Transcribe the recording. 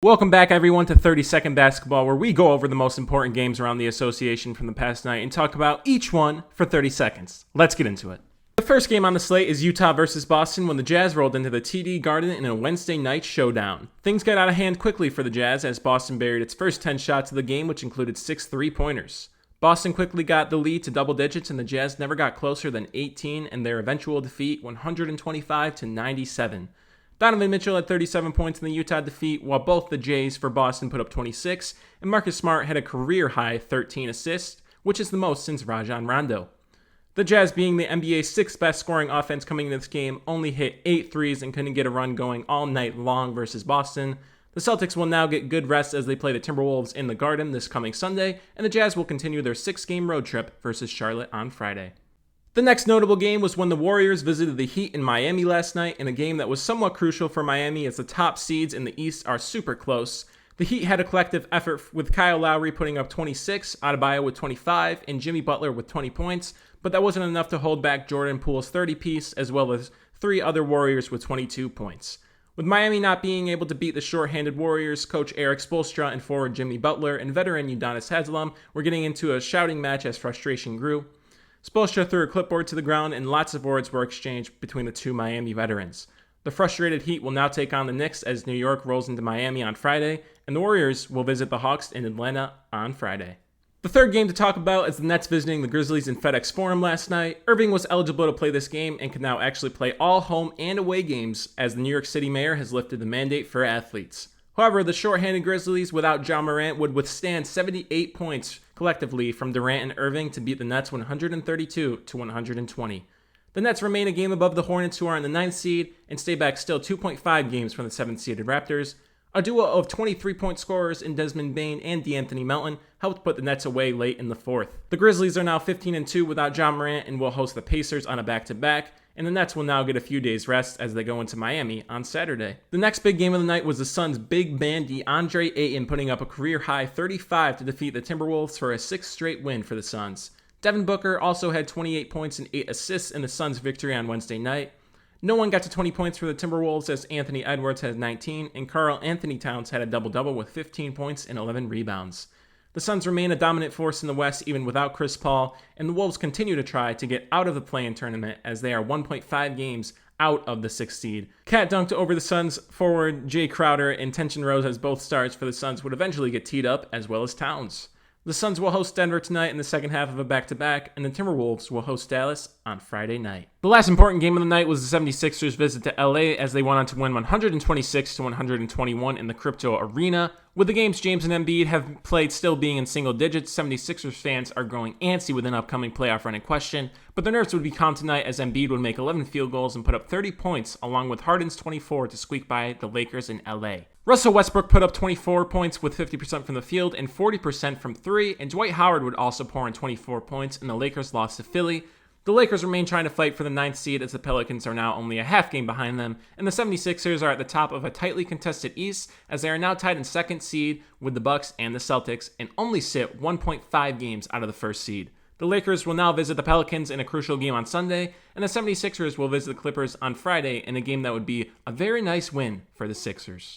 Welcome back, everyone, to 30-Second Basketball, where we go over the most important games around the association from the past night and talk about each one for 30 seconds. Let's get into it. The first game on the slate is Utah versus Boston when the Jazz rolled into the TD Garden in a Wednesday night showdown. Things got out of hand quickly for the Jazz as Boston buried its first 10 shots of the game, which included 6 3-pointers. Boston quickly got the lead to double digits, and the Jazz never got closer than 18 in their eventual defeat, 125-97. Donovan Mitchell had 37 points in the Utah defeat, while both the Jays for Boston put up 26, and Marcus Smart had a career-high 13 assists, which is the most since Rajon Rondo. The Jazz, being the NBA's sixth best scoring offense coming into this game, only hit 8 threes and couldn't get a run going all night long versus Boston. The Celtics will now get good rest as they play the Timberwolves in the Garden this coming Sunday, and the Jazz will continue their 6-game road trip versus Charlotte on Friday. The next notable game was when the Warriors visited the Heat in Miami last night, in a game that was somewhat crucial for Miami as the top seeds in the East are super close. The Heat had a collective effort with Kyle Lowry putting up 26, Adebayo with 25, and Jimmy Butler with 20 points, but that wasn't enough to hold back Jordan Poole's 30-piece, as well as 3 other Warriors with 22 points. With Miami not being able to beat the short-handed Warriors, coach Eric Spoelstra and forward Jimmy Butler and veteran Udonis Haslem were getting into a shouting match as frustration grew. Spoelstra threw a clipboard to the ground, and lots of words were exchanged between the two Miami veterans. The frustrated Heat will now take on the Knicks as New York rolls into Miami on Friday, and the Warriors will visit the Hawks in Atlanta on Friday. The third game to talk about is the Nets visiting the Grizzlies in FedEx Forum last night. Irving was eligible to play this game and can now actually play all home and away games as the New York City mayor has lifted the mandate for athletes. However, the short-handed Grizzlies without Ja Morant would withstand 78 points collectively from Durant and Irving to beat the Nets 132-120. The Nets remain a game above the Hornets, who are in the 9th seed, and stay back still 2.5 games from the 7th-seeded Raptors. A duo of 23-point scorers in Desmond Bane and DeAnthony Melton helped put the Nets away late in the fourth. The Grizzlies are now 15-2 without Ja Morant and will host the Pacers on a back-to-back, and the Nets will now get a few days rest as they go into Miami on Saturday. The next big game of the night was the Suns' big man DeAndre Ayton putting up a career-high 35 to defeat the Timberwolves for a 6th straight win for the Suns. Devin Booker also had 28 points and 8 assists in the Suns' victory on Wednesday night. No one got to 20 points for the Timberwolves as Anthony Edwards had 19, and Karl Anthony Towns had a double-double with 15 points and 11 rebounds. The Suns remain a dominant force in the West even without Chris Paul, and the Wolves continue to try to get out of the play-in tournament as they are 1.5 games out of the 6th seed. Cat dunked over the Suns forward Jay Crowder, and tension rose as both stars for the Suns would eventually get teed up, as well as Towns. The Suns will host Denver tonight in the second half of a back-to-back, and the Timberwolves will host Dallas on Friday night. The last important game of the night was the 76ers' visit to LA as they went on to win 126-121 in the Crypto Arena. With the games James and Embiid have played still being in single digits, 76ers fans are growing antsy with an upcoming playoff run in question, but their nerves would be calm tonight as Embiid would make 11 field goals and put up 30 points along with Harden's 24 to squeak by the Lakers in LA. Russell Westbrook put up 24 points with 50% from the field and 40% from 3, and Dwight Howard would also pour in 24 points, and the Lakers lost to Philly. The Lakers remain trying to fight for the 9th seed as the Pelicans are now only a half game behind them, and the 76ers are at the top of a tightly contested East as they are now tied in 2nd seed with the Bucks and the Celtics and only sit 1.5 games out of the 1st seed. The Lakers will now visit the Pelicans in a crucial game on Sunday, and the 76ers will visit the Clippers on Friday in a game that would be a very nice win for the Sixers.